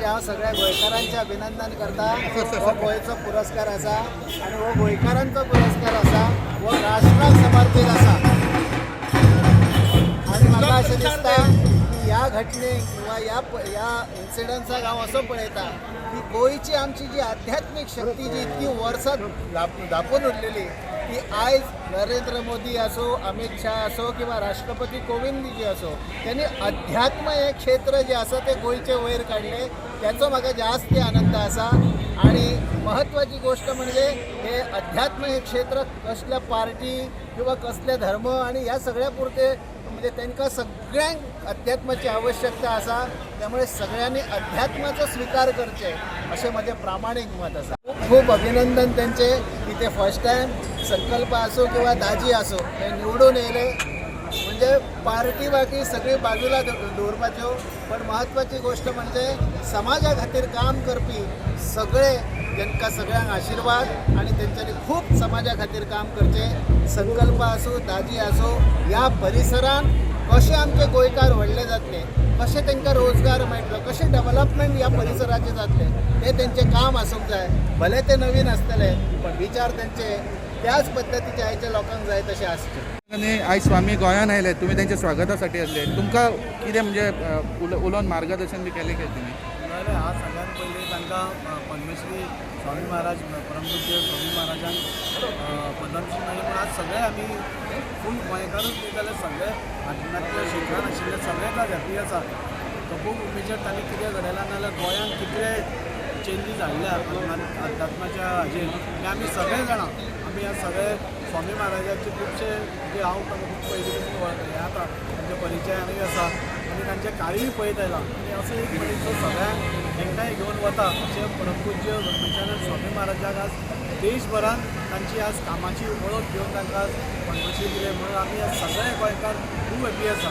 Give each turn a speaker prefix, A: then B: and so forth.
A: हांव सगळ्या गोंयकारांचें अभिनंदन करता। हो गोंयचो पुरस्कार आसा आनी हो गोंयकारांचो पुरस्कार आसा, हो राष्ट्राक समर्पीत आसा। आनी म्हाका अशें दिसता की ह्या घटनेक किंवा ह्या इन्सिडन्साक हांव असो पळयता की गोंयची आमची जी आध्यात्मीक शक्ती जी इतकी वर्सां धांपून उरलेली ती आयज नरेंद्र मोदी असो, अमित शाह असो किंवा राष्ट्रपती कोविंद जी असो, त्यांनी अध्यात्म हे क्षेत्र जे आसा ते गोंयचे वयर काडले, त्याचो म्हाका जास्त आनंद आसा। आणि महत्वाची गोष्ट म्हणजे हे अध्यात्म हे क्षेत्र कसल्या पार्टी किंवा कसले धर्म आणि ह्या सगळ्या पुरते म्हणजे तांकां सगळ्यांक अध्यात्माची आवश्यकता आसा, त्यामुळे सगळ्यांनी अध्यात्माचो स्वीकार करचे अशें म्हजें प्रामाणीक मत आसा। खूप अभिनंदन त्यांचे की ते फर्स्ट टाइम संकल्प असो किंवा दाजी असो ते निवडून येयले। म्हणजे पार्टी वाटी सगळी बाजूला दवरपाच्यो, पण महत्वाची गोष्ट म्हणजे समाजा खातीर काम करपी सगळे तांकां सगळ्यांक आशिर्वाद आणि तेंच्यांनी खूप समाजा खातीर काम करचे। संकल्प असो, दाजी असो, ह्या परिसरान कशे आमचे गोंयकार व्हडले जातले, कशे तांकां रोजगार मेळटलो, कशे डेव्हलपमेंट ह्या परिसराचे जातले, ते तेंचें काम आसूंक जाय। भले ते नवीन आसतले पण विचार तेंचे त्याच पद्धतीचे आयच्या लोकांक जाय तशें आसचे।
B: आणि आयज स्वामी गोंयान आयले, तुम्ही त्यांच्या स्वागतासाठी आसले, तुमकां कितें म्हणजे उलोवन मार्गदर्शन बी केलें काय तुमी?
C: आज सगळ्यात पयलीं तांकां पद्मश्री स्वामी महाराज परमपूज्य स्वामी महाराजांक पद्मश्री मेळ्ळी, पूण आज सगळे आमी फूल गोंयकारूच न्ही जाल्यार सगळे आत्म्यात्मक क्षेत्रान आशिल्ले सगळेच आज हॅपी आसा। तो खूब उमेदीर तांणी कितें घडयलां नाल्यार गोंयांत कितले चेंजीस हाडल्या अध्यात्माच्या हाजेर आनी आमी सगळे जाणां आमी आज सगळे स्वामी महाराजांचे खुबशे जे हांव खूब पयलीं हें आतां तांचे परिचय आनी आसा आनी तांचे कार्यय पळयत आयलां आनी असो एक मनीस जो सगळ्यांक तांकांय घेवन वता अशें परमपूज्य ब्रह्मेशानंद स्वामी महाराजाक आज देशभरान तांची आज कामाची वळख घेवन तांकां पद्मश्री दिले, म्हणून आमी आज सगळे गोंयकार खूब हॅपी आसा।